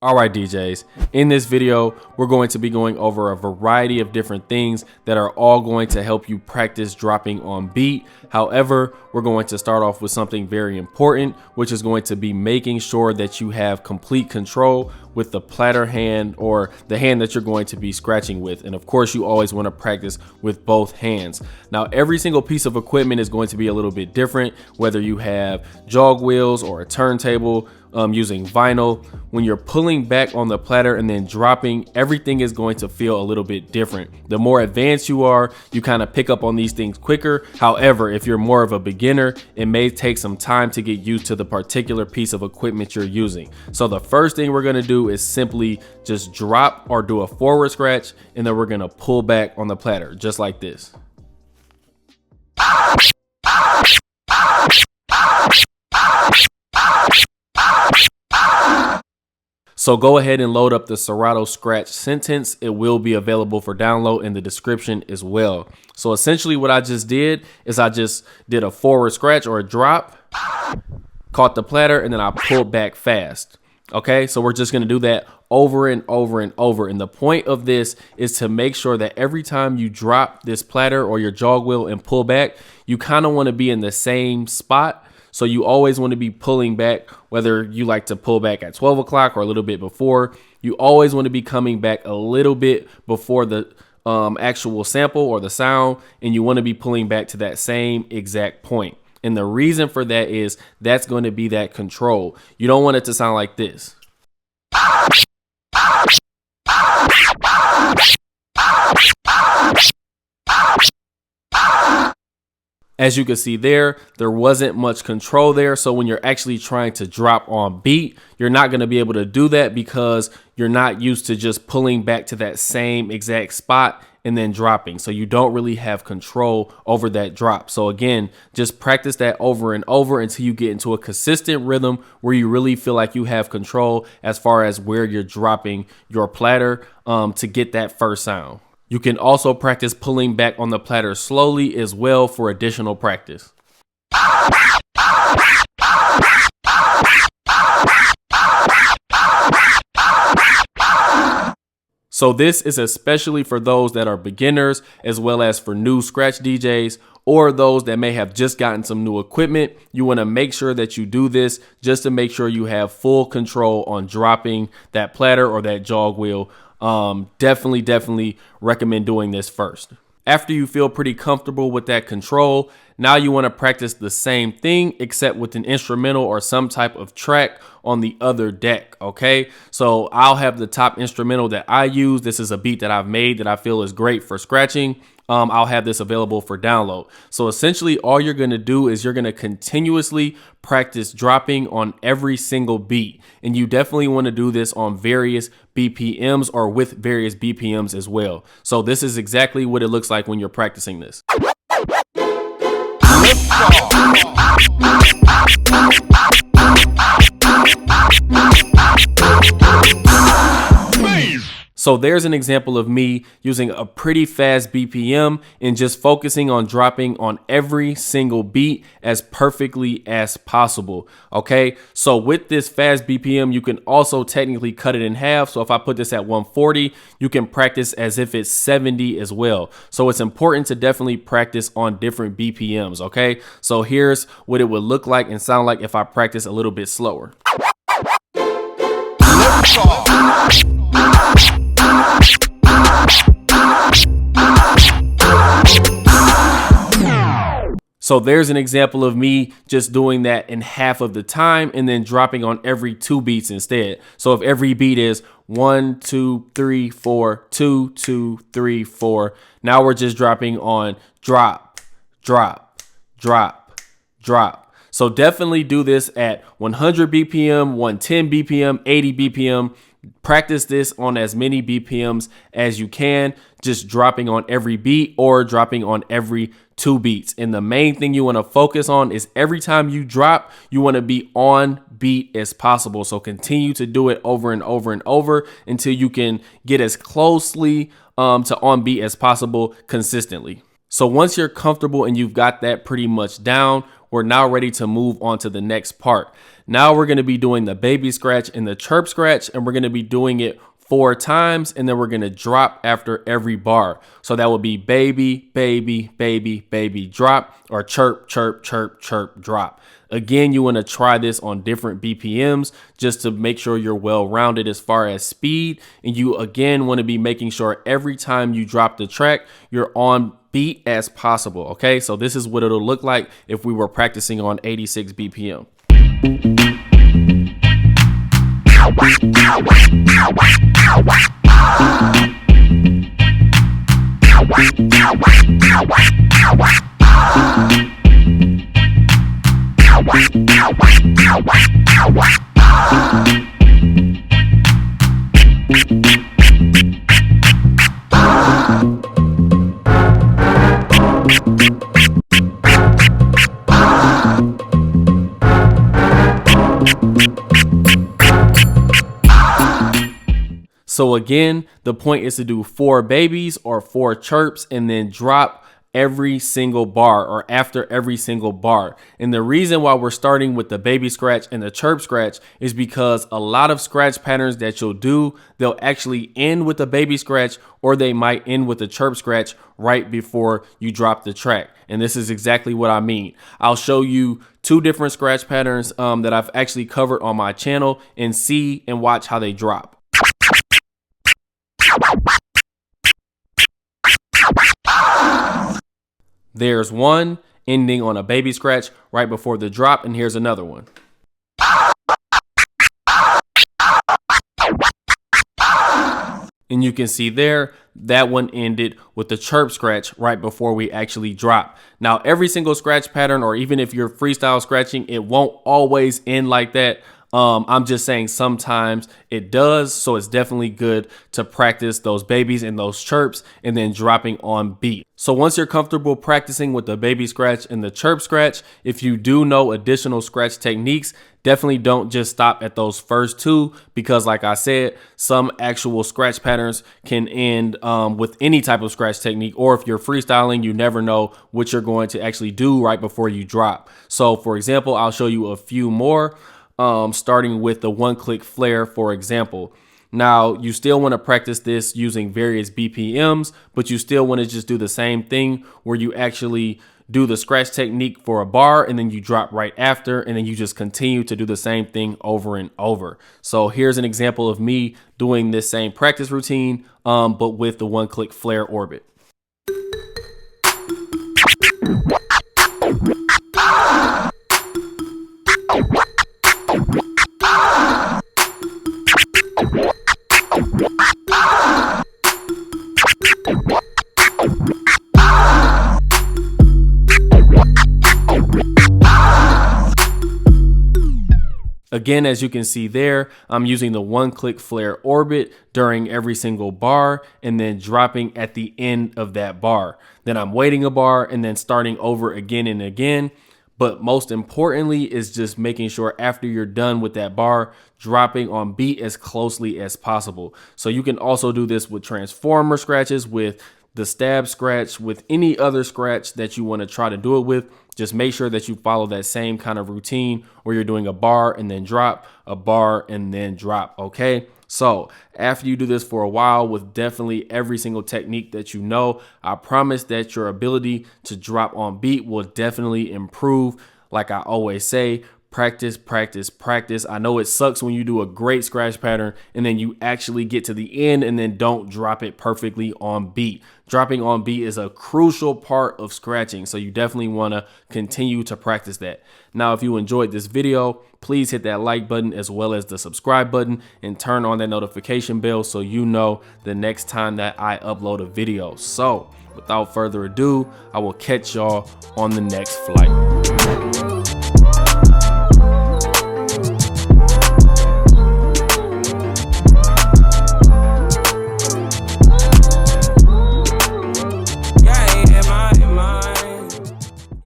Alright DJs, in this video, we're going to be going over a variety of different things that are all going to help you practice dropping on beat. However, we're going to start off with something very important, which is going to be making sure that you have complete control with the platter hand or the hand that you're going to be scratching with. And of course, you always want to practice with both hands. Now, every single piece of equipment is going to be a little bit different, whether you have jog wheels or a turntable, using vinyl. When you're pulling back on the platter and then dropping, everything is going to feel a little bit different. The more advanced you are, you kind of pick up on these things quicker. However, if you're more of a beginner, it may take some time to get used to the particular piece of equipment you're using. So the first thing we're going to do is simply just drop or do a forward scratch, and then we're going to pull back on the platter just like this. So go ahead and load up the Serato Scratch Sentence. It will be available for download in the description as well. So essentially what I just did is I just did a forward scratch or a drop, caught the platter, and then I pulled back fast. Okay, so we're just going to do that over and over and over. And the point of this is to make sure that every time you drop this platter or your jog wheel and pull back, you kind of want to be in the same spot. So you always want to be pulling back, whether you like to pull back at 12 o'clock or a little bit before. You always want to be coming back a little bit before the actual sample or the sound, and you want to be pulling back to that same exact point. And the reason for that is that's going to be that control. You don't want it to sound like this. As you can see there wasn't much control there. So when you're actually trying to drop on beat, you're not going to be able to do that because you're not used to just pulling back to that same exact spot and then dropping. So you don't really have control over that drop. So again, just practice that over and over until you get into a consistent rhythm where you really feel like you have control as far as where you're dropping your platter to get that first sound. You can also practice pulling back on the platter slowly as well for additional practice. So this is especially for those that are beginners, as well as for new scratch DJs or those that may have just gotten some new equipment. You want to make sure that you do this just to make sure you have full control on dropping that platter or that jog wheel. Definitely recommend doing this first. After you feel pretty comfortable with that control, now you want to practice the same thing except with an instrumental or some type of track on the other deck. Okay, so I'll have the top instrumental that I use. This is a beat that I've made that I feel is great for scratching. I'll have this available for download. So essentially all you're going to do is you're going to continuously practice dropping on every single beat. And you definitely want to do this on various BPMs or with various BPMs as well. So this is exactly what it looks like when you're practicing this. So there's an example of me using a pretty fast BPM and just focusing on dropping on every single beat as perfectly as possible. Okay, so with this fast BPM, you can also technically cut it in half. So if I put this at 140, you can practice as if it's 70 as well. So it's important to definitely practice on different BPMs. Okay, so here's what it would look like and sound like if I practice a little bit slower. So there's an example of me just doing that in half of the time and then dropping on every 2 beats instead. So if every beat is 1, 2, 3, 4, 2, 2, 3, 4, now we're just dropping on drop, drop, drop, drop. So definitely do this at 100 BPM, 110 BPM, 80 BPM. Practice this on as many BPMs as you can, just dropping on every beat or dropping on every 2 beats. And the main thing you want to focus on is every time you drop, you want to be on beat as possible. So continue to do it over and over and over until you can get as closely to on beat as possible consistently. So once you're comfortable and you've got that pretty much down, we're now ready to move on to the next part. Now we're going to be doing the baby scratch and the chirp scratch, and we're going to be doing it 4 times, and then we're going to drop after every bar. So that would be baby, baby, baby, baby, drop, or chirp, chirp, chirp, chirp, drop. Again, you want to try this on different BPMs just to make sure you're well-rounded as far as speed. And you, again, want to be making sure every time you drop the track, you're on beat as possible. Okay, so this is what it'll look like if we were practicing on 86 BPM. So again, the point is to do 4 babies or 4 chirps and then drop every single bar or after every single bar. And the reason why we're starting with the baby scratch and the chirp scratch is because a lot of scratch patterns that you'll do, they'll actually end with the baby scratch or they might end with the chirp scratch right before you drop the track. And this is exactly what I mean. I'll show you 2 different scratch patterns that I've actually covered on my channel and see and watch how they drop. There's one ending on a baby scratch right before the drop, and here's another one. And you can see there, that one ended with the chirp scratch right before we actually drop. Now, every single scratch pattern, or even if you're freestyle scratching, it won't always end like that. I'm just saying sometimes it does. So it's definitely good to practice those babies and those chirps and then dropping on beat. So once you're comfortable practicing with the baby scratch and the chirp scratch, if you do know additional scratch techniques, definitely don't just stop at those first 2, because like I said, some actual scratch patterns can end with any type of scratch technique, or if you're freestyling, you never know what you're going to actually do right before you drop. So for example, I'll show you a few more. Starting with the one-click flare, for example. Now, you still want to practice this using various BPMs, but you still want to just do the same thing where you actually do the scratch technique for a bar and then you drop right after, and then you just continue to do the same thing over and over. So here's an example of me doing this same practice routine, but with the one-click flare orbit. Again, as you can see there, I'm using the one-click flare orbit during every single bar and then dropping at the end of that bar. Then I'm waiting a bar and then starting over again and again. But most importantly is just making sure after you're done with that bar, dropping on beat as closely as possible. So you can also do this with transformer scratches, with the stab scratch, with any other scratch that you want to try to do it with. Just make sure that you follow that same kind of routine where you're doing a bar and then drop, a bar and then drop. Okay. So after you do this for a while with definitely every single technique that you know, I promise that your ability to drop on beat will definitely improve. Like I always say, practice, practice, practice. I know it sucks when you do a great scratch pattern and then you actually get to the end and then don't drop it perfectly on beat. Dropping on beat is a crucial part of scratching, so you definitely want to continue to practice that. Now, if you enjoyed this video, please hit that like button as well as the subscribe button and turn on that notification bell so you know the next time that I upload a video. So without further ado, I will catch y'all on the next flight.